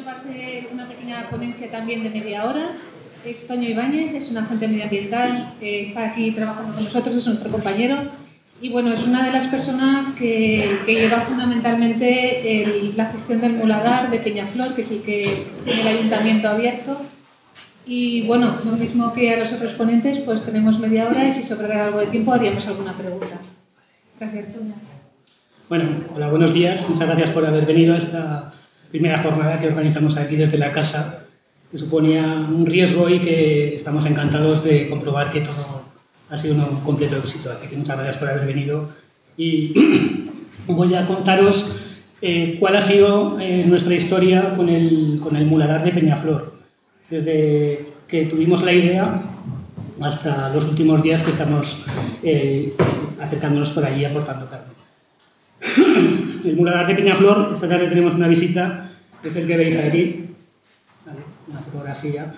nos va a hacer una pequeña ponencia también de media hora. Es Toño Ibáñez, es un agente medioambiental, está aquí trabajando con nosotros, es nuestro compañero. Y bueno, es una de las personas que lleva fundamentalmente la gestión del muladar de Peñaflor, que es el que tiene el ayuntamiento abierto. Y bueno, lo mismo que a los otros ponentes, pues tenemos media hora y si sobrara algo de tiempo haríamos alguna pregunta. Gracias, Toño. Bueno, hola, buenos días. Muchas gracias por haber venido a esta primera jornada que organizamos aquí desde la casa, que suponía un riesgo y que estamos encantados de comprobar que todo ha sido un completo éxito. Así que muchas gracias por haber venido y voy a contaros cuál ha sido nuestra historia con el muladar de Peñaflor, desde que tuvimos la idea hasta los últimos días que estamos acercándonos por allí aportando carne. El muladar de Peñaflor, esta tarde tenemos una visita, que es el que veis aquí, ¿vale? Una fotografía.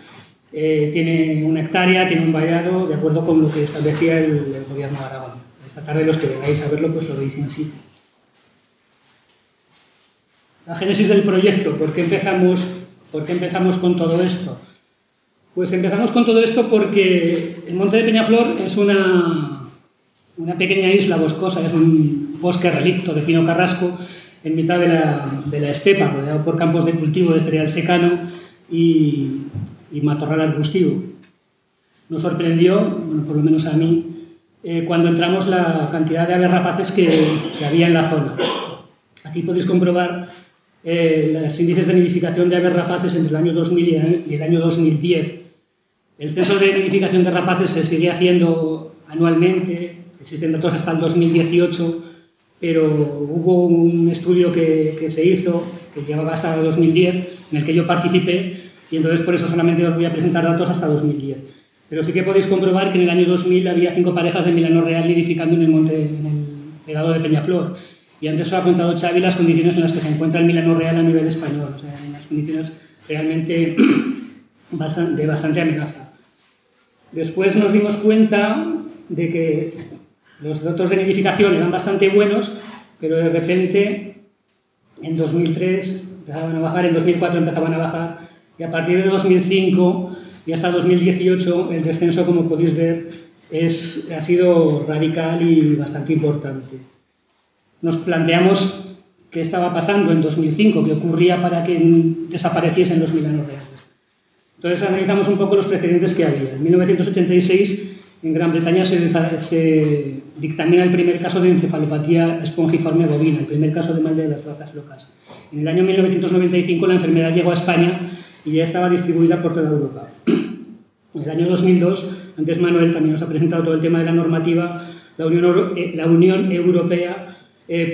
Tiene 1 hectárea, tiene un vallado, de acuerdo con lo que establecía el gobierno de Aragón. Esta tarde los que vengáis a verlo, pues lo veis en sí. La génesis del proyecto, ¿por qué empezamos con todo esto? Pues empezamos con todo esto porque el monte de Peñaflor es una pequeña isla boscosa, es un bosque relicto de pino carrasco en mitad de la estepa, rodeado por campos de cultivo de cereal secano y matorral arbustivo. Nos sorprendió, bueno, por lo menos a mí, cuando entramos la cantidad de aves rapaces que había en la zona. Aquí podéis comprobar los índices de nidificación de aves rapaces entre el año 2000 y el año 2010. El censo de nidificación de rapaces se sigue haciendo anualmente, existen datos hasta el 2018, pero hubo un estudio que se hizo, que llevaba hasta el 2010, en el que yo participé, y entonces por eso solamente os voy a presentar datos hasta 2010. Pero sí que podéis comprobar que en el año 2000 había 5 parejas de milano real nidificando en el pegado de Peñaflor. Y antes os ha contado Xavi las condiciones en las que se encuentra el milano real a nivel español, o sea, en unas condiciones realmente de bastante amenaza. Después nos dimos cuenta de que los datos de nidificación eran bastante buenos, pero de repente en 2003 empezaban a bajar, en 2004 empezaban a bajar, y a partir de 2005 y hasta 2018 el descenso, como podéis ver, ha sido radical y bastante importante. Nos planteamos qué estaba pasando en 2005, qué ocurría para que desapareciesen los milanos reales. Entonces analizamos un poco los precedentes que había. En 1986 en Gran Bretaña se dictamina el primer caso de encefalopatía espongiforme bovina, el primer caso de mal de las vacas locas. En el año 1995 la enfermedad llegó a España y ya estaba distribuida por toda Europa. En el año 2002, antes Manuel también nos ha presentado todo el tema de la normativa, la Unión Europea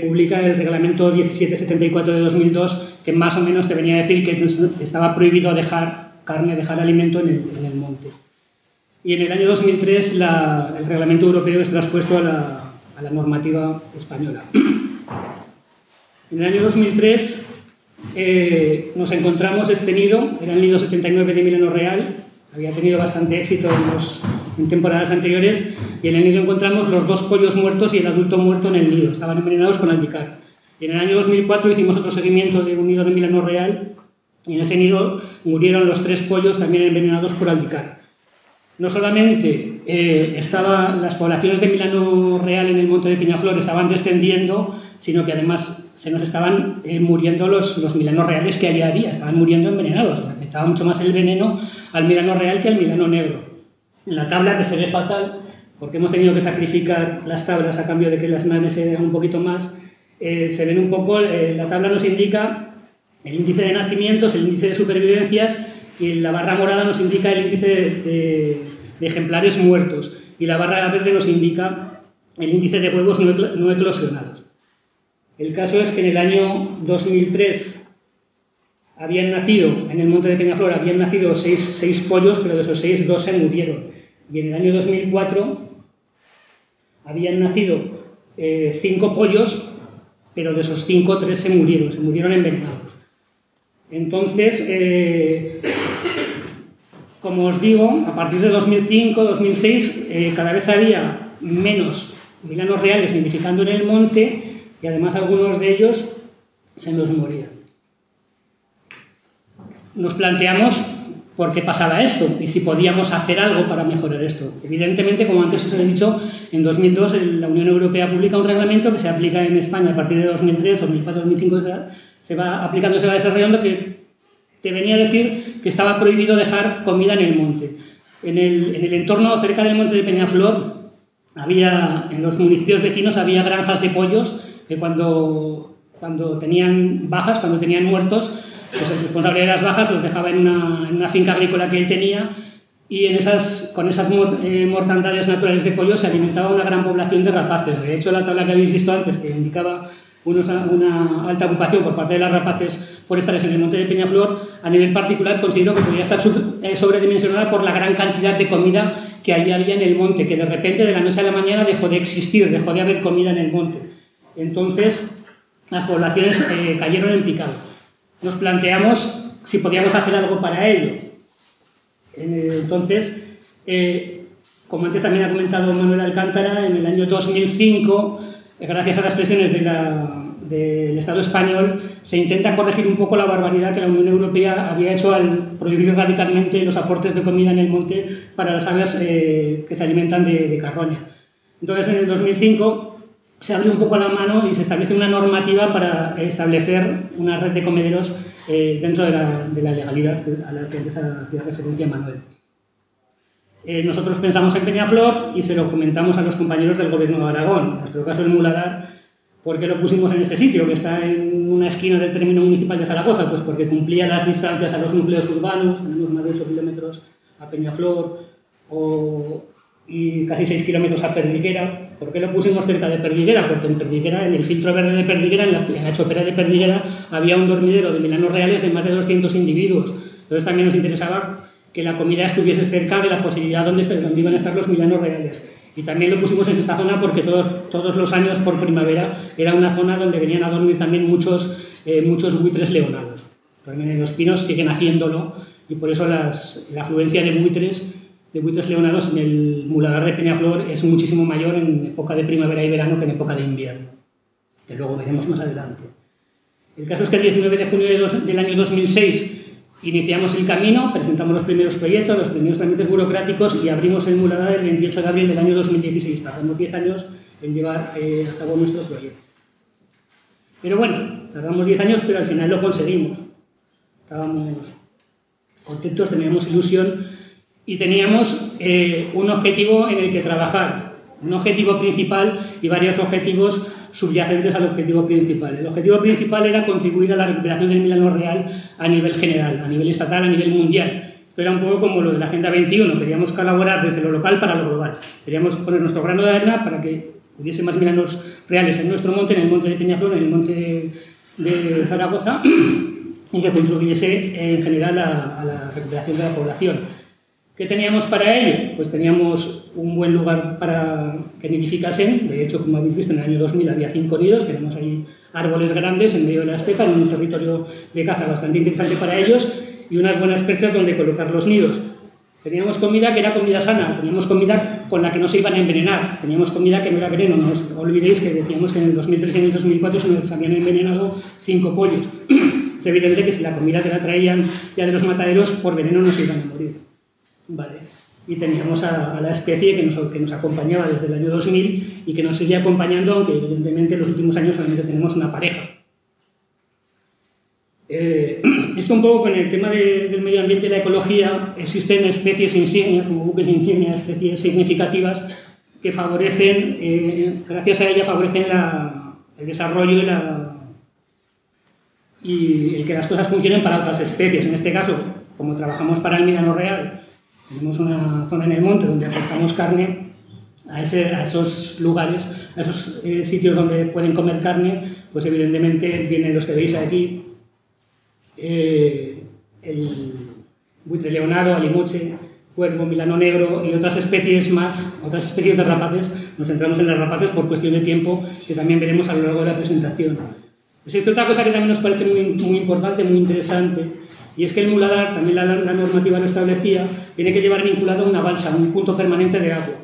publica el reglamento 1774 de 2002, que más o menos te venía a decir que estaba prohibido dejar carne, dejar alimento en el monte. Y en el año 2003 el reglamento europeo es traspuesto a la normativa española. En el año 2003 nos encontramos este nido, era el nido 79 de milano real, había tenido bastante éxito en temporadas anteriores, y en el nido encontramos los 2 pollos muertos y el adulto muerto en el nido, estaban envenenados con aldicar. Y en el año 2004 hicimos otro seguimiento de un nido de milano real, y en ese nido murieron los 3 pollos también envenenados por aldicar. No solamente las poblaciones de milano real en el monte de Peñaflor estaban descendiendo, sino que además se nos estaban muriendo los milanos reales que allí había, estaban muriendo envenenados. Afectaba mucho más el veneno al milano real que al milano negro. En la tabla, que se ve fatal, porque hemos tenido que sacrificar las tablas a cambio de que las naves se vean un poquito más, se ven un poco, la tabla nos indica el índice de nacimientos, el índice de supervivencias, y la barra morada nos indica el índice de ejemplares muertos, y la barra verde nos indica el índice de huevos no eclosionados. El caso es que en el año 2003 habían nacido, en el monte de Peñaflor, habían nacido 6 pollos, pero de esos 6, 2 se murieron. Y en el año 2004 habían nacido 5 pollos, pero de esos 5, 3 se murieron envenenados. Entonces, como os digo, a partir de 2005, 2006, cada vez había menos milanos reales nidificando en el monte, y además algunos de ellos se nos morían. nos planteamos por qué pasaba esto y si podíamos hacer algo para mejorar esto. Evidentemente, como antes os he dicho, en 2002 la Unión Europea publica un reglamento que se aplica en España a partir de 2003, 2004, 2005, se va aplicando, se va desarrollando, que te venía a decir que estaba prohibido dejar comida en el monte. En el entorno cerca del monte de Peñaflor, en los municipios vecinos había granjas de pollos que cuando tenían bajas, cuando tenían muertos, pues el responsable de las bajas los dejaba en una finca agrícola que él tenía, y con esas mortandades naturales de pollos se alimentaba una gran población de rapaces. De hecho, la tabla que habéis visto antes, que indicaba una alta ocupación por parte de las rapaces forestales en el monte de Peñaflor, a nivel particular considero que podía estar sobredimensionada por la gran cantidad de comida que allí había en el monte, que de repente, de la noche a la mañana, dejó de existir, dejó de haber comida en el monte. Entonces, las poblaciones cayeron en picado. Nos planteamos si podíamos hacer algo para ello. Entonces, como antes también ha comentado Manuel Alcántara, en el año 2005, gracias a las presiones del Estado español, se intenta corregir un poco la barbaridad que la Unión Europea había hecho al prohibir radicalmente los aportes de comida en el monte para las aves que se alimentan de carroña. Entonces, en el 2005 se abre un poco la mano y se establece una normativa para establecer una red de comederos dentro de la legalidad a la que antes hacía referencia Manuel. Nosotros pensamos en Peñaflor y se lo comentamos a los compañeros del Gobierno de Aragón. En nuestro caso, el Muladar, ¿por qué lo pusimos en este sitio, que está en una esquina del término municipal de Zaragoza? Pues porque cumplía las distancias a los núcleos urbanos, tenemos más de 8 kilómetros a Peñaflor y casi 6 kilómetros a Perdiguera. ¿Por qué lo pusimos cerca de Perdiguera? Porque en Perdiguera, en el filtro verde de Perdiguera, en la chopera de Perdiguera, había un dormidero de milanos reales de más de 200 individuos. Entonces también nos interesaba que la comida estuviese cerca de la posibilidad donde iban a estar los milanos reales. Y también lo pusimos en esta zona porque todos los años por primavera era una zona donde venían a dormir también muchos buitres leonados. También en los pinos siguen haciéndolo, y por eso la afluencia de buitres leonados en el Muladar de Peñaflor es muchísimo mayor en época de primavera y verano que en época de invierno, que luego veremos más adelante. El caso es que el 19 de junio del año 2006 iniciamos el camino, presentamos los primeros proyectos, los primeros trámites burocráticos y abrimos el Muladar el 28 de abril del año 2016. Tardamos 10 años en llevar a cabo nuestro proyecto. Pero bueno, tardamos 10 años, pero al final lo conseguimos. Estábamos contentos, teníamos ilusión y teníamos un objetivo en el que trabajar, un objetivo principal y varios objetivos subyacentes al objetivo principal. El objetivo principal era contribuir a la recuperación del milano real a nivel general, a nivel estatal, a nivel mundial. Esto era un poco como lo de la Agenda 21, queríamos colaborar desde lo local para lo global. Queríamos poner nuestro grano de arena para que hubiese más milanos reales en nuestro monte, en el monte de Peñaflor, en el monte de Zaragoza, y que contribuyese en general a la recuperación de la población. ¿Qué teníamos para ello? Pues teníamos un buen lugar para que nidificasen. De hecho, como habéis visto, en el año 2000 había 5 nidos. Tenemos ahí árboles grandes en medio de la estepa, en un territorio de caza bastante interesante para ellos, y unas buenas perchas donde colocar los nidos. Teníamos comida que era comida sana, teníamos comida con la que no se iban a envenenar, teníamos comida que no era veneno. No os olvidéis que decíamos que en el 2003 y en el 2004 se nos habían envenenado 5 pollos. Es evidente que si la comida te la traían ya de los mataderos, por veneno no se iban a morir. Vale. Y teníamos a la especie que nos acompañaba desde el año 2000 y que nos sigue acompañando, aunque evidentemente en los últimos años solamente tenemos una pareja. Esto un poco con el tema del medio ambiente y la ecología. Existen especies insignia, como buques insignia, especies significativas que favorecen, gracias a ellas favorecen el desarrollo y el que las cosas funcionen para otras especies. En este caso, como trabajamos para el milano real, tenemos una zona en el monte donde aportamos carne a esos lugares, a esos sitios donde pueden comer carne, pues evidentemente vienen los que veis aquí, el buitre leonado, alimoche, cuervo, milano negro y otras especies de rapaces. Nos centramos en las rapaces por cuestión de tiempo, que también veremos a lo largo de la presentación. Existe otra cosa que también nos parece muy importante, muy interesante, y es que el Muladar, también la normativa lo establecía, tiene que llevar vinculado una balsa, un punto permanente de agua.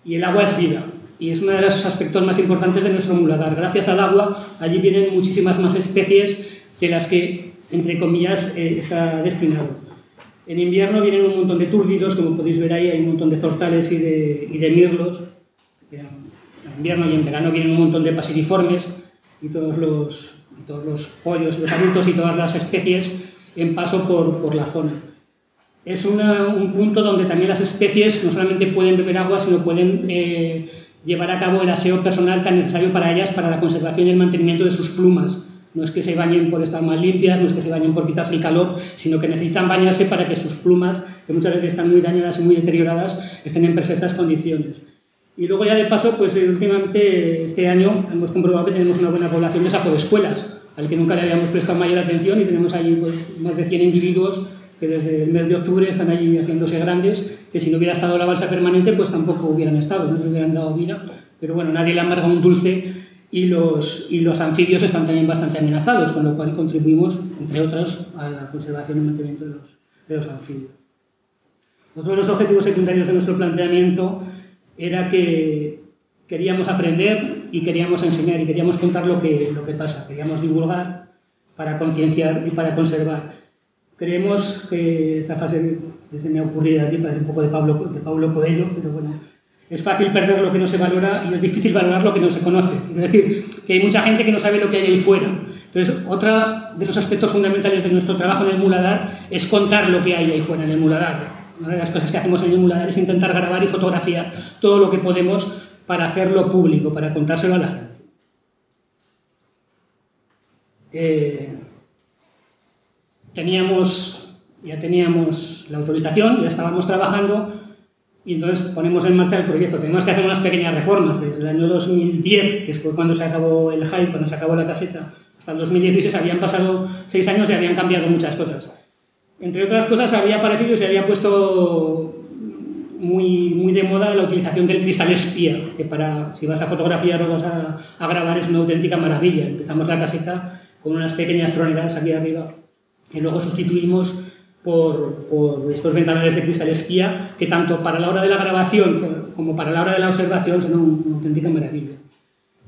Y el agua es vida, y es uno de los aspectos más importantes de nuestro Muladar. Gracias al agua, allí vienen muchísimas más especies de las que entre comillas, está destinado. En invierno vienen un montón de túrdidos, como podéis ver ahí, hay un montón de zorzales y de mirlos. En invierno y en verano vienen un montón de paseriformes y todos los pollos, los adultos y todas las especies en paso por la zona. Es un punto donde también las especies no solamente pueden beber agua, sino pueden llevar a cabo el aseo personal tan necesario para ellas para la conservación y el mantenimiento de sus plumas. No es que se bañen por estar más limpias, no es que se bañen por quitarse el calor, sino que necesitan bañarse para que sus plumas, que muchas veces están muy dañadas y muy deterioradas, estén en perfectas condiciones. Y luego ya de paso, pues últimamente este año hemos comprobado que tenemos una buena población de sapoespuelas, al que nunca le habíamos prestado mayor atención, y tenemos allí pues, más de 100 individuos que desde el mes de octubre están allí haciéndose grandes, que si no hubiera estado la balsa permanente, pues tampoco hubieran estado, no se hubieran dado vida. Pero bueno, nadie le amarga un dulce. Y los anfibios están también bastante amenazados, con lo cual contribuimos, entre otros, a la conservación y mantenimiento de los anfibios. Otro de los objetivos secundarios de nuestro planteamiento era que queríamos aprender y queríamos enseñar y queríamos contar lo que pasa, queríamos divulgar para concienciar y para conservar. Creemos que esta fase que se me ha ocurrido aquí parece un poco de Paulo Coelho, pero bueno, es fácil perder lo que no se valora y es difícil valorar lo que no se conoce. Quiero decir que hay mucha gente que no sabe lo que hay ahí fuera. Entonces, otro de los aspectos fundamentales de nuestro trabajo en el Muladar es contar lo que hay ahí fuera en el Muladar. Una de las cosas que hacemos en el Muladar es intentar grabar y fotografiar todo lo que podemos para hacerlo público, para contárselo a la gente. Ya teníamos la autorización, ya estábamos trabajando. Y entonces ponemos en marcha el proyecto. Tenemos que hacer unas pequeñas reformas. Desde el año 2010, que fue cuando se acabó el hype, cuando se acabó la caseta, hasta el 2016 habían pasado 6 años y habían cambiado muchas cosas. Entre otras cosas, había aparecido y se había puesto muy de moda la utilización del cristal espía, que si vas a fotografiar o vas a grabar es una auténtica maravilla. Empezamos la caseta con unas pequeñas troneras aquí arriba, y luego sustituimos por estos ventanales de cristal espía, que tanto para la hora de la grabación como para la hora de la observación son una auténtica maravilla.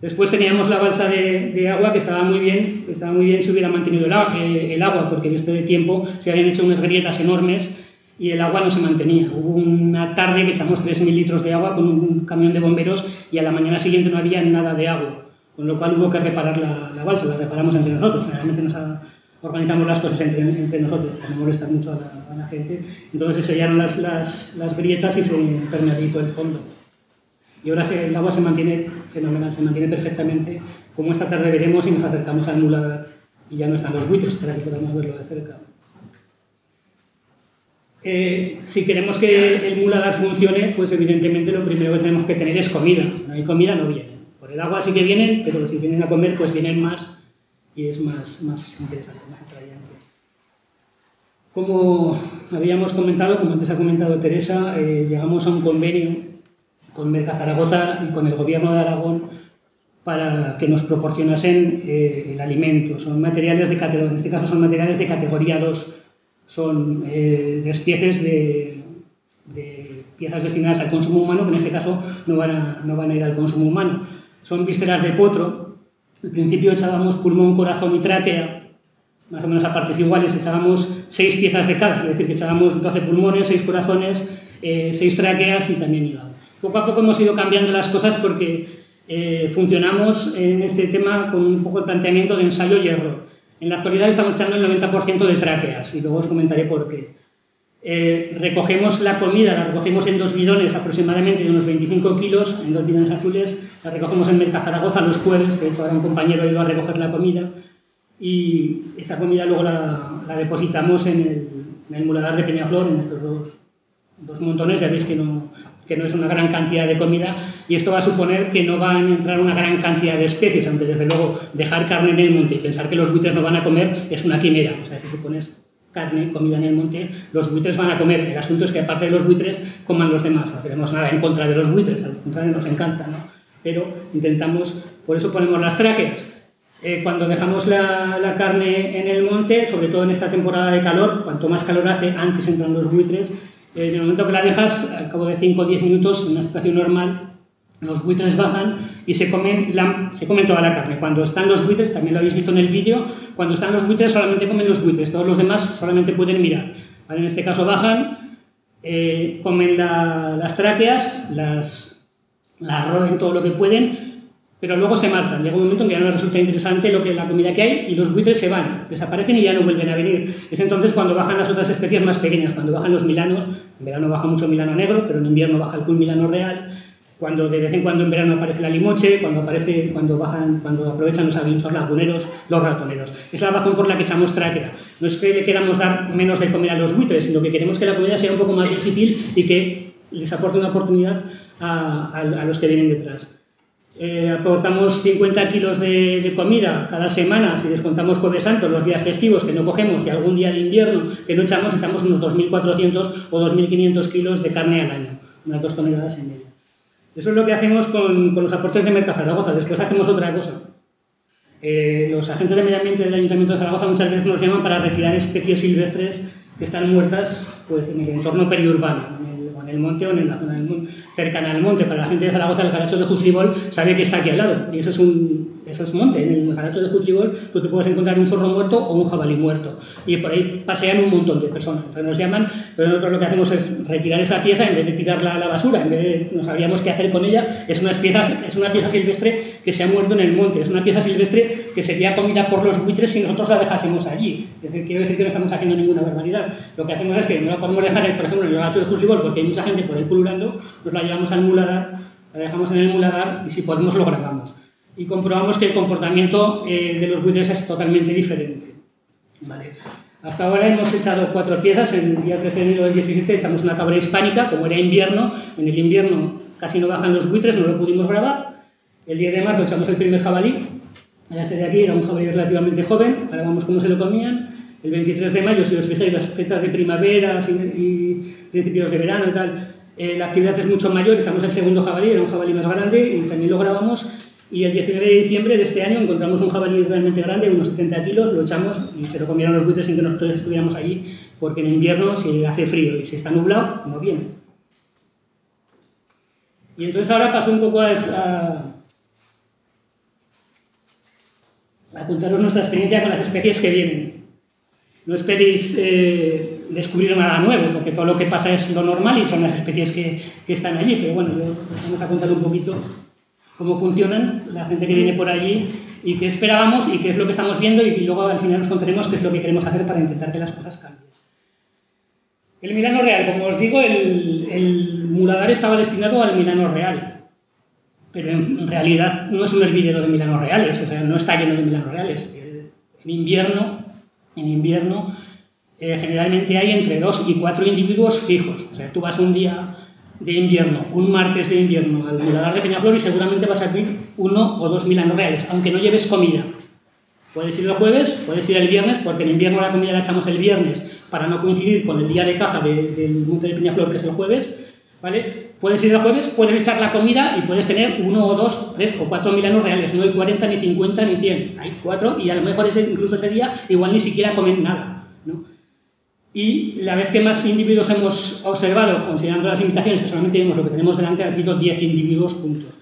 Después teníamos la balsa de agua, que estaba muy bien si hubiera mantenido el agua, porque en este tiempo se habían hecho unas grietas enormes y el agua no se mantenía. Hubo una tarde que echamos 3.000 litros de agua con un camión de bomberos y a la mañana siguiente no había nada de agua, con lo cual hubo que reparar la balsa. La reparamos entre nosotros, generalmente organizamos las cosas entre nosotros para no molestar mucho a la gente. Entonces se sellaron las grietas y se impermeabilizó el fondo. Y ahora el agua se mantiene fenomenal, se mantiene perfectamente, como esta tarde veremos y nos acercamos al Muladar y ya no están los buitres para que podamos verlo de cerca. Si queremos que el Muladar funcione, pues evidentemente lo primero que tenemos que tener es comida. Si no hay comida no vienen. Por el agua sí que vienen, pero si vienen a comer pues vienen más y es más interesante, más atrayente. Como habíamos comentado, como antes ha comentado Teresa, llegamos a un convenio con Merca Zaragoza y con el Gobierno de Aragón para que nos proporcionasen el alimento. Son materiales en este caso son materiales de categoría 2, son despieces de piezas destinadas al consumo humano, que en este caso no van a ir al consumo humano. Son vísceras de potro. Al principio echábamos pulmón, corazón y tráquea, más o menos a partes iguales, echábamos 6 piezas de cada, es decir, que echábamos 12 pulmones, 6 corazones, 6 tráqueas y también hígado. Poco a poco hemos ido cambiando las cosas porque funcionamos en este tema con un poco el planteamiento de ensayo y error. En la actualidad estamos echando el 90% de tráqueas y luego os comentaré por qué. Recogemos la comida, la recogemos en 2 bidones aproximadamente de unos 25 kilos, en 2 bidones azules, la recogemos en Merca Zaragoza los jueves, de hecho ahora un compañero ha ido a recoger la comida y esa comida luego la depositamos en el Muladar de Peñaflor, en estos dos montones. Ya veis que no es una gran cantidad de comida y esto va a suponer que no van a entrar una gran cantidad de especies, aunque desde luego dejar carne en el monte y pensar que los buitres no van a comer es una quimera. O sea, si tú pones comida en el monte, los buitres van a comer. El asunto es que aparte de los buitres coman los demás. No tenemos nada en contra de los buitres, al contrario nos encanta, ¿no? Pero intentamos, por eso ponemos las tráqueas. Cuando dejamos la carne en el monte, sobre todo en esta temporada de calor, cuanto más calor hace, antes entran los buitres. En el momento que la dejas, al cabo de 5 o 10 minutos, en una situación normal, los buitres bajan y se comen toda la carne. Cuando están los buitres, también lo habéis visto en el vídeo, cuando están los buitres solamente comen los buitres, todos los demás solamente pueden mirar. ¿Vale? En este caso bajan, comen las tráqueas, las roen todo lo que pueden, pero luego se marchan. Llega un momento en que ya no les resulta interesante la comida que hay y los buitres se van, desaparecen y ya no vuelven a venir. Es entonces cuando bajan las otras especies más pequeñas, cuando bajan los milanos. En verano baja mucho milano negro, pero en invierno baja el cuy milano real. Cuando de vez en cuando en verano aparece la limoche, cuando aprovechan los aguiluchos laguneros, los ratoneros. Es la razón por la que echamos tráquea. No es que le queramos dar menos de comer a los buitres, sino que queremos que la comida sea un poco más difícil y que les aporte una oportunidad a los que vienen detrás. Aportamos 50 kilos de comida cada semana, si descontamos Jueves Santo, los días festivos que no cogemos y algún día de invierno que no echamos unos 2.400 o 2.500 kilos de carne al año, unas 2 toneladas en medio. Eso es lo que hacemos con los aportes de Merca Zaragoza. Después hacemos otra cosa. Los agentes de medio ambiente del Ayuntamiento de Zaragoza muchas veces nos llaman para retirar especies silvestres que están muertas pues, en el entorno periurbano, en el monte o en la zona cercana al monte. Para la gente de Zaragoza, el Garacho de Juslibol sabe que está aquí al lado, y eso es monte. En el Garacho de Juslibol tú te puedes encontrar un zorro muerto o un jabalí muerto, y por ahí pasean un montón de personas. Entonces nos llaman, pero nosotros lo que hacemos es retirar esa pieza en vez de tirarla a la basura, en vez de no sabríamos qué hacer con ella. Es una pieza silvestre que se ha muerto en el monte, es una pieza silvestre que sería comida por los buitres si nosotros la dejásemos allí. Es decir, quiero decir que no estamos haciendo ninguna barbaridad. Lo que hacemos es que no la podemos dejar, por ejemplo, en el Garacho de Juslibol, porque hay mucha gente por ahí pululando, nos la llevamos al muladar, la dejamos en el muladar y si podemos lo grabamos. Y comprobamos que el comportamiento de los buitres es totalmente diferente. Vale. Hasta ahora hemos echado 4 piezas. El día 13 de enero del 17 echamos una cabra hispánica. Como era invierno, en el invierno casi no bajan los buitres, no lo pudimos grabar. El 10 de marzo echamos el primer jabalí. Este de aquí era un jabalí relativamente joven, grabamos cómo se lo comían. El 23 de mayo, si os fijáis, las fechas de primavera y principios de verano y tal, la actividad es mucho mayor. Echamos el segundo jabalí, era un jabalí más grande y también lo grabamos. Y el 19 de diciembre de este año encontramos un jabalí realmente grande, unos 70 kilos, lo echamos y se lo comieron los buitres sin que nosotros estuviéramos allí, porque en invierno, si hace frío y si está nublado, no vienen. Y entonces ahora paso un poco a contaros nuestra experiencia con las especies que vienen. No esperéis descubrir nada nuevo, porque todo lo que pasa es lo normal y son las especies que están allí, pero bueno, vamos a contar un poquito cómo funcionan, la gente que viene por allí y qué esperábamos y qué es lo que estamos viendo, y luego al final os contaremos qué es lo que queremos hacer para intentar que las cosas cambien. El milano real, como os digo, el muladar estaba destinado al milano real, pero en realidad no es un hervidero de milanos reales, o sea, no está lleno de milanos reales. En invierno generalmente hay entre 2 y 4 individuos fijos, o sea, tú vas un día de invierno, un martes de invierno, al muladar de Peñaflor y seguramente vas a ver 1 o 2 milanos reales, aunque no lleves comida. Puedes ir el jueves, puedes ir el viernes, porque en invierno la comida la echamos el viernes para no coincidir con el día de caza del monte de Peñaflor, que es el jueves, ¿vale? Puedes ir el jueves, puedes echar la comida y puedes tener 1 o 2, 3 o 4 milanos reales. No hay 40, ni 50, ni 100. Hay 4 y a lo mejor incluso ese día igual ni siquiera comen nada, ¿no? Y la vez que más individuos hemos observado, considerando las limitaciones, que solamente vemos lo que tenemos delante, han sido 10 individuos juntos.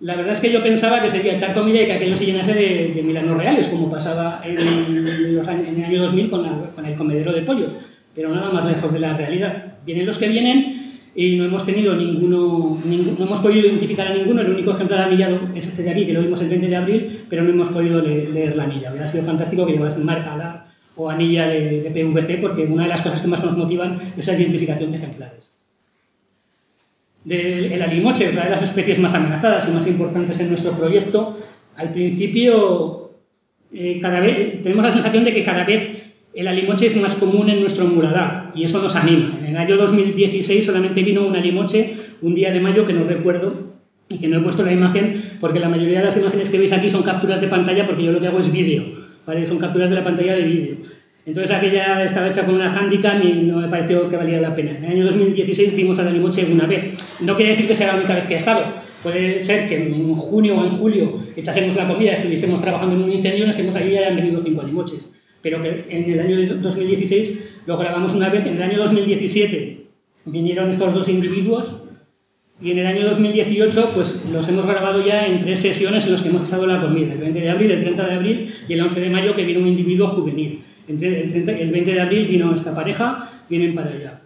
La verdad es que yo pensaba que sería echar comida y que aquello se llenase de milanos reales, como pasaba en el año 2000 con el comedero de pollos, pero nada más lejos de la realidad. Vienen los que vienen y no hemos tenido no hemos podido identificar a ninguno. El único ejemplar anillado es este de aquí, que lo vimos el 20 de abril, pero no hemos podido leer la anilla. Hubiera sido fantástico que llevasen marca o anilla de PVC, porque una de las cosas que más nos motivan es la identificación de ejemplares. El alimoche, otra de las especies más amenazadas y más importantes en nuestro proyecto. Al principio tenemos la sensación de que cada vez el alimoche es más común en nuestro muladar, y eso nos anima. En el año 2016 solamente vino un alimoche un día de mayo, que no recuerdo y que no he puesto la imagen, porque la mayoría de las imágenes que veis aquí son capturas de pantalla, porque yo lo que hago es vídeo, ¿vale? Son capturas de la pantalla de vídeo. Entonces aquella estaba hecha con una handicam y no me pareció que valía la pena. En el año 2016 vimos al alimoche una vez. No quiere decir que sea la única vez que ha estado. Puede ser que en junio o en julio echásemos la comida, estuviésemos trabajando en un incendio, nos estemos allí y hayan venido 5 alimoches. Pero que en el año 2016 lo grabamos una vez. En el año 2017 vinieron estos 2 individuos Y en el año 2018 pues los hemos grabado ya en 3 sesiones en las que hemos echado la comida, el 20 de abril, el 30 de abril y el 11 de mayo, que viene un individuo juvenil. El 20 de abril vino esta pareja, vienen para allá.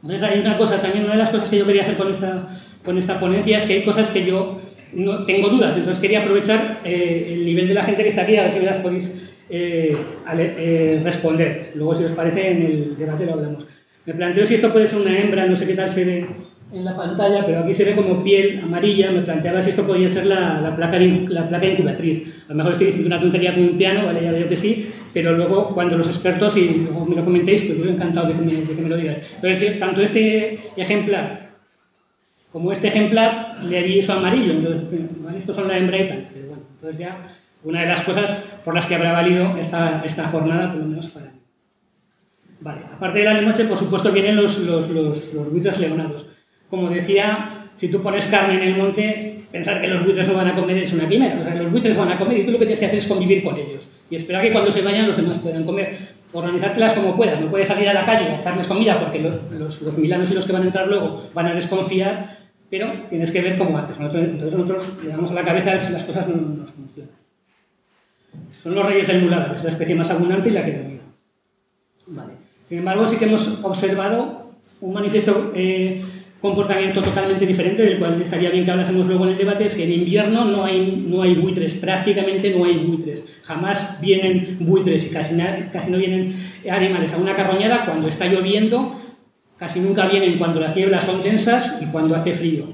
Entonces hay una cosa, también una de las cosas que yo quería hacer con esta ponencia es que hay cosas que yo no tengo dudas, entonces quería aprovechar el nivel de la gente que está aquí, a ver si me las podéis responder. Luego, si os parece, en el debate lo hablamos. Me planteo si esto puede ser una hembra, no sé qué tal se ve en la pantalla, pero aquí se ve como piel amarilla. Me planteaba si esto podía ser la placa incubatriz. A lo mejor estoy diciendo una tontería con un piano, ¿vale? Ya veo que sí, pero luego cuando los expertos, y luego me lo comentéis, pues yo encantado de que me lo digáis. Entonces, tanto este ejemplar como este ejemplar le aviso amarillo, entonces, ¿vale? Estos son la hembra y tal, pero bueno, entonces ya una de las cosas por las que habrá valido esta jornada, por lo menos para mí. Vale, aparte de la lemoche, por supuesto, vienen los buitres leonados. Como decía, si tú pones carne en el monte, pensar que los buitres no van a comer es una quimera. O sea, los buitres van a comer y tú lo que tienes que hacer es convivir con ellos y esperar que cuando se vayan los demás puedan comer. Organizártelas como puedas. No puedes salir a la calle a echarles comida porque los milanos y los que van a entrar luego van a desconfiar, pero tienes que ver cómo haces. Entonces nosotros le damos a la cabeza a ver si las cosas no nos funcionan. Son los reyes del mulado, es la especie más abundante y la que domina. Vale. Sin embargo, sí que hemos observado un manifiesto comportamiento totalmente diferente, del cual estaría bien que hablásemos luego en el debate, es que en invierno no hay buitres, prácticamente no hay buitres. Jamás vienen buitres y casi no vienen animales a una carroñada cuando está lloviendo, casi nunca vienen cuando las nieblas son densas y cuando hace frío.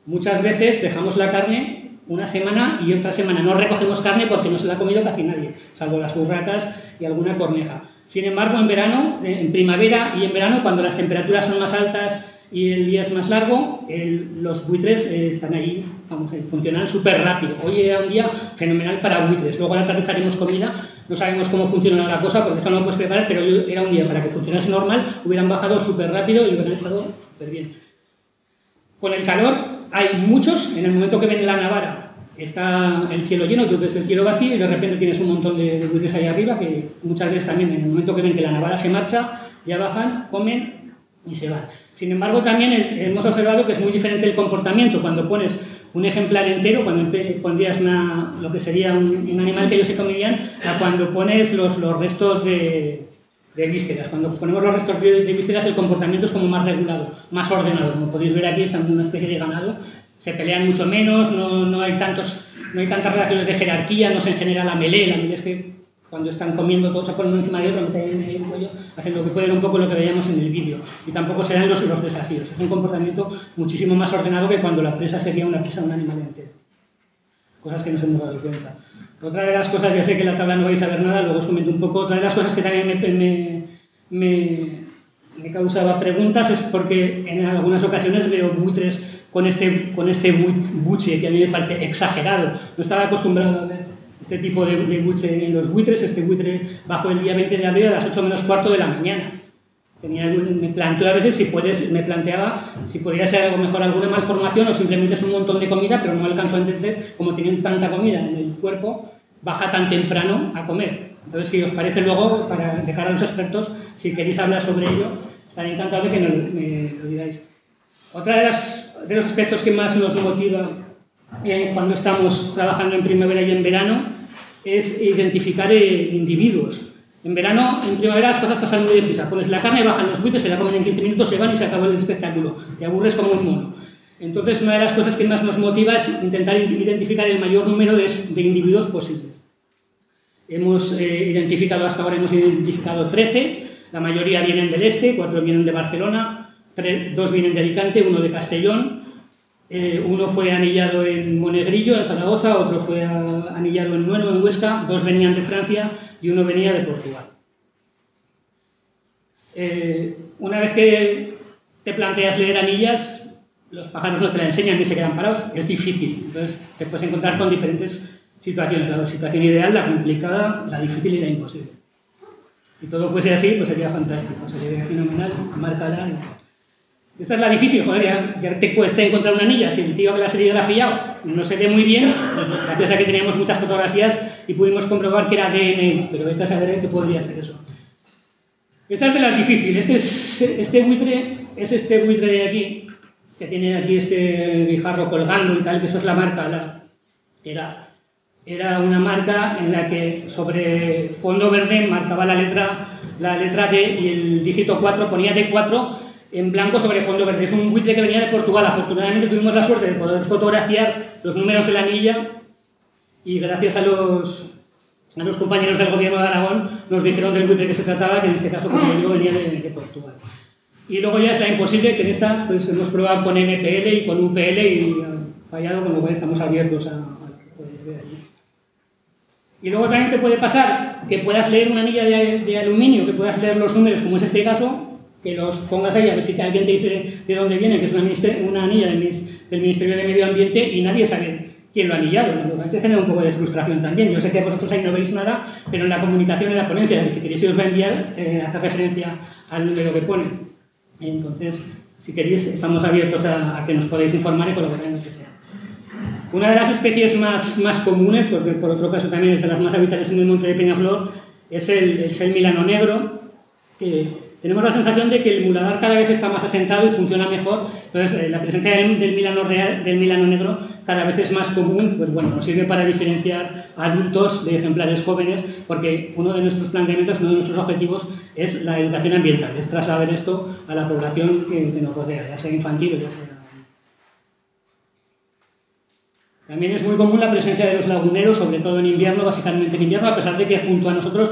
Muchas veces dejamos la carne una semana y otra semana no recogemos carne porque no se la ha comido casi nadie, salvo las urracas y alguna corneja. Sin embargo, en verano, en primavera y en verano, cuando las temperaturas son más altas y el día es más largo, los buitres están ahí, funcionan súper rápido. Hoy era un día fenomenal para buitres. Luego a la tarde echaremos comida, no sabemos cómo funciona la cosa porque esto no lo puedes preparar, pero hoy era un día para que funcionase normal, hubieran bajado súper rápido y hubieran estado súper bien. Con el calor hay muchos, en el momento que ven la Navara está el cielo lleno, tú ves el cielo vacío y de repente tienes un montón de buitres ahí arriba que muchas veces también en el momento que ven que la Navara se marcha, ya bajan, comen y se van. Sin embargo, también hemos observado que es muy diferente el comportamiento cuando pones un ejemplar entero, cuando pondrías lo que sería un animal que ellos se comerían, a cuando pones los restos de vísceras. Cuando ponemos los restos de vísceras el comportamiento es como más regulado, más ordenado. Como podéis ver aquí, están una especie de ganado, se pelean mucho menos, no hay tantas relaciones de jerarquía, no se genera la melee. La melee es que cuando están comiendo todos se ponen uno encima de otro, meten en el cuello, hacen lo que pueden, un poco lo que veíamos en el vídeo. Y tampoco se dan los desafíos. Es un comportamiento muchísimo más ordenado que cuando la presa sería una presa de un animal entero. Cosas que nos hemos dado cuenta. Otra de las cosas, ya sé que en la tabla no vais a ver nada, luego os comento un poco. Otra de las cosas que también me causaba preguntas es porque en algunas ocasiones veo buitres con este buche que a mí me parece exagerado. No estaba acostumbrado a ver este tipo de buche en los buitres. Este buitre bajó el día 20 de abril a las 8 menos cuarto de la mañana. Me planteo a veces si podría ser algo mejor, alguna malformación o simplemente es un montón de comida, pero no alcanzo a entender cómo teniendo tanta comida en el cuerpo baja tan temprano a comer. Entonces, si os parece luego, de cara a los expertos, si queréis hablar sobre ello, estaré encantado de que me lo digáis. Otra de los aspectos que más nos motiva cuando estamos trabajando en primavera y en verano es identificar individuos. En verano, en primavera las cosas pasan muy deprisa. Pones la carne, bajan los buitres, se la comen en 15 minutos, se van y se acabó el espectáculo. Te aburres como un mono. Entonces, una de las cosas que más nos motiva es intentar identificar el mayor número de individuos posibles. Hemos identificado, hasta ahora hemos identificado 13, la mayoría vienen del este, 4 vienen de Barcelona, 2 vienen de Alicante, 1 de Castellón, uno fue anillado en Monegrillo, en Zaragoza, otro fue anillado en Nueno, en Huesca, 2 venían de Francia y 1 venía de Portugal. Una vez que te planteas leer anillas, los pájaros no te la enseñan ni se quedan parados, es difícil, entonces te puedes encontrar con diferentes situaciones, la situación ideal, la complicada, la difícil y la imposible. Si todo fuese así, pues sería fantástico, sería fenomenal, márcala. Esta es la difícil, joder, ya te cuesta encontrar una anilla, si el tío que la ha serigrafiado no se ve muy bien, gracias a que teníamos muchas fotografías y pudimos comprobar que era ADN, pero vete a saber qué podría ser eso. Esta es de las difíciles, este buitre es este buitre de aquí, que tiene aquí este guijarro colgando y tal, que eso es la marca. Era una marca en la que sobre fondo verde marcaba la letra D y el dígito 4 ponía D4 en blanco sobre fondo verde. Es un buitre que venía de Portugal. Afortunadamente tuvimos la suerte de poder fotografiar los números de la anilla y gracias a los compañeros del gobierno de Aragón nos dijeron del buitre que se trataba, que en este caso, como digo, venía de Portugal. Y luego ya es la imposible, que en esta pues hemos probado con NPL y con UPL y ha fallado, con lo cual estamos abiertos a lo que podéis ver allí. Y luego también te puede pasar que puedas leer una anilla de aluminio, que puedas leer los números, como es este caso, que los pongas ahí a ver si alguien te dice de dónde viene, que es una anilla del Ministerio de Medio Ambiente y nadie sabe quién lo ha anillado. Lo que genera un poco de frustración también. Yo sé que vosotros ahí no veis nada, pero en la comunicación, en la ponencia, que si queréis os va a enviar, hace referencia al número que pone. Entonces, si queréis, estamos abiertos a que nos podáis informar y colaborar en lo que sea. Una de las especies más comunes, porque por otro caso también es de las más habituales en el monte de Peñaflor, es el milano negro. Tenemos la sensación de que el muladar cada vez está más asentado y funciona mejor, entonces la presencia del milano negro cada vez es más común, pues bueno, nos sirve para diferenciar adultos de ejemplares jóvenes, porque uno de nuestros planteamientos, uno de nuestros objetivos es la educación ambiental, es trasladar esto a la población que nos rodea, ya sea infantil o ya sea... También es muy común la presencia de los laguneros, sobre todo en invierno, básicamente en invierno, a pesar de que junto a nosotros,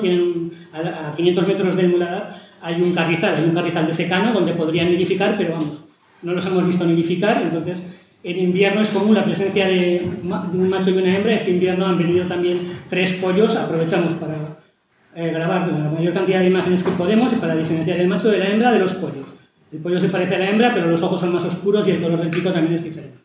a 500 metros del muladar, hay un carrizal de secano donde podrían nidificar, pero vamos, no los hemos visto nidificar, entonces en invierno es común la presencia de un macho y una hembra. Este invierno han venido también 3 pollos, aprovechamos para grabar la mayor cantidad de imágenes que podemos y para diferenciar el macho de la hembra de los pollos. El pollo se parece a la hembra, pero los ojos son más oscuros y el color del pico también es diferente.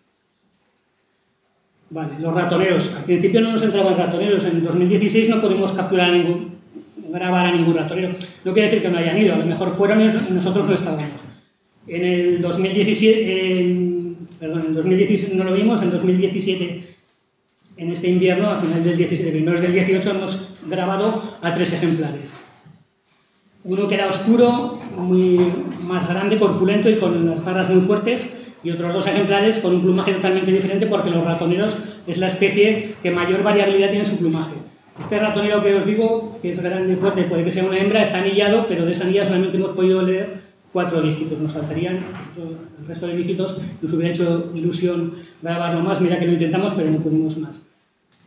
Vale, los ratoneros. Al principio no nos entraban ratoneros. En 2016 no pudimos grabar a ningún ratonero. No quiere decir que no hayan ido, a lo mejor fueron y nosotros no estábamos. En el 2017, en 2016 no lo vimos, en 2017, en este invierno, a final del 17, primeros del 18, hemos grabado a 3 ejemplares. Uno que era oscuro, más grande, corpulento y con las garras muy fuertes, y otros 2 ejemplares con un plumaje totalmente diferente, porque los ratoneros es la especie que mayor variabilidad tiene en su plumaje. Este ratonero que os digo, que es grande y fuerte, puede que sea una hembra, está anillado, pero de esa anilla solamente hemos podido leer 4 dígitos. Nos faltarían el resto de dígitos, nos hubiera hecho ilusión grabarlo más. Mira que lo intentamos, pero no pudimos más.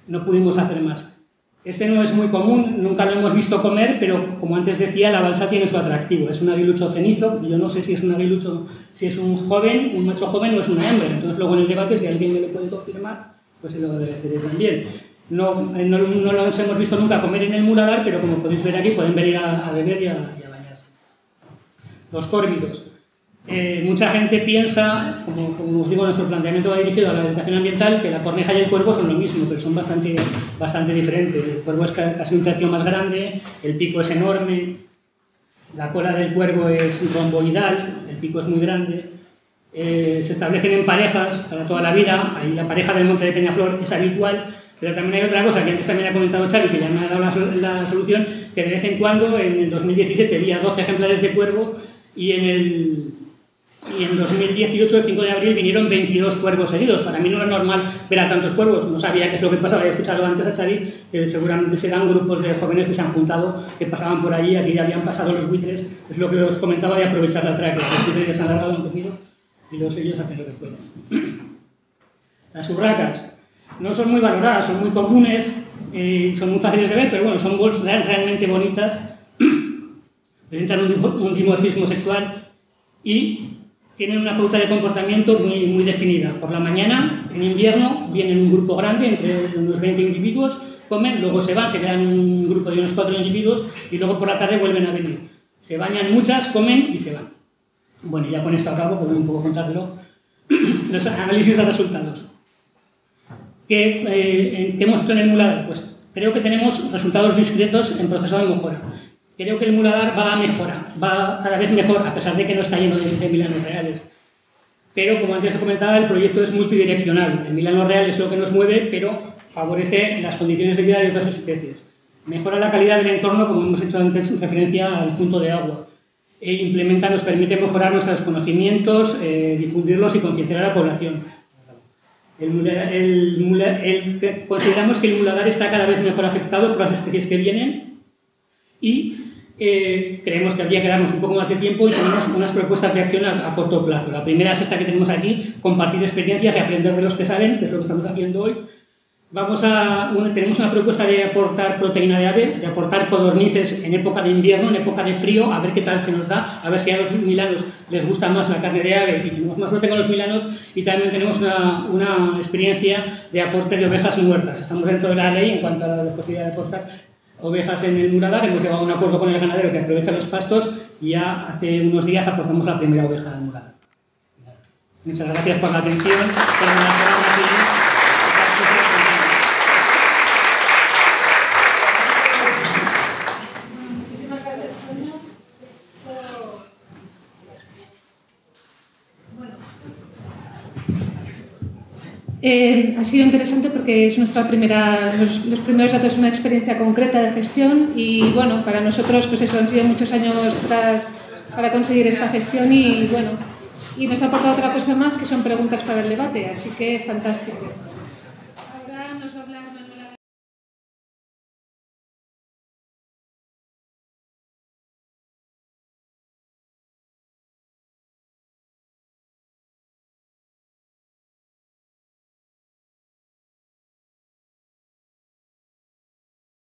No pudimos hacer más. Este no es muy común, nunca lo hemos visto comer, pero como antes decía, la balsa tiene su atractivo. Es un aguilucho cenizo. Yo no sé si es un aguilucho, si es un macho joven o es una hembra. Entonces luego en el debate, si alguien me lo puede confirmar, pues se lo agradeceré también. No los hemos visto nunca comer en el muladar, pero como podéis ver aquí, pueden venir a beber y a bañarse. Los córvidos. Mucha gente piensa, como os digo, nuestro planteamiento va dirigido a la educación ambiental, que la corneja y el cuervo son lo mismo, pero son bastante diferentes. El cuervo es casi un tercio más grande, el pico es enorme, la cola del cuervo es romboidal, el pico es muy grande. Se establecen en parejas para toda la vida. Ahí la pareja del monte de Peñaflor es habitual, pero también hay otra cosa que antes también ha comentado Xavi, que ya me ha dado la solución, que de vez en cuando, en el 2017, había 12 ejemplares de cuervo y en 2018, el 5 de abril, vinieron 22 cuervos heridos. Para mí no era normal ver a tantos cuervos, no sabía qué es lo que pasaba, había escuchado antes a Xavi, que seguramente serán grupos de jóvenes que se han juntado, que pasaban por allí, aquí ya habían pasado los buitres, es lo que os comentaba de aprovechar la tráquea, los buitres ya se han alargado, han comido, y ellos hacen lo que pueden. Las urracas no son muy valoradas, son muy comunes, son muy fáciles de ver, pero bueno, son wolves realmente bonitas, presentan un dimorfismo sexual y tienen una pauta de comportamiento muy definida. Por la mañana, en invierno, vienen un grupo grande, entre unos 20 individuos, comen, luego se van, se quedan un grupo de unos 4 individuos y luego por la tarde vuelven a venir. Se bañan muchas, comen y se van. Bueno, ya con esto acabo, porque voy un poco contarlo. Los análisis de resultados. ¿Qué hemos hecho en el muladar? Pues creo que tenemos resultados discretos en proceso de mejora. Creo que el muladar va a mejora, va cada vez mejor, a pesar de que no está lleno de milanos reales. Pero, como antes os comentaba, el proyecto es multidireccional. El milano real es lo que nos mueve, pero favorece las condiciones de vida de otras especies. Mejora la calidad del entorno, como hemos hecho antes referencia al punto de agua. implementa, nos permite mejorar nuestros conocimientos, difundirlos y concienciar a la población. Consideramos que el muladar está cada vez mejor afectado por las especies que vienen y creemos que habría que darnos un poco más de tiempo y tenemos unas propuestas de acción a corto plazo. La primera es esta que tenemos aquí, compartir experiencias y aprender de los que saben, que es lo que estamos haciendo hoy. Tenemos una propuesta de aportar proteína de ave, de aportar codornices en época de invierno, en época de frío, a ver qué tal se nos da, a ver si a los milanos les gusta más la carne de ave y tenemos más suerte con los milanos. Y también tenemos una experiencia de aporte de ovejas muertas. Estamos dentro de la ley en cuanto a la posibilidad de aportar ovejas en el muladar. Hemos llegado a un acuerdo con el ganadero que aprovecha los pastos y ya hace unos días aportamos la primera oveja al muladar. Muchas gracias por la atención. Ha sido interesante porque es los primeros datos de una experiencia concreta de gestión y bueno, para nosotros pues eso, han sido muchos años para conseguir esta gestión y bueno, y nos ha aportado otra cosa más que son preguntas para el debate, así que fantástico.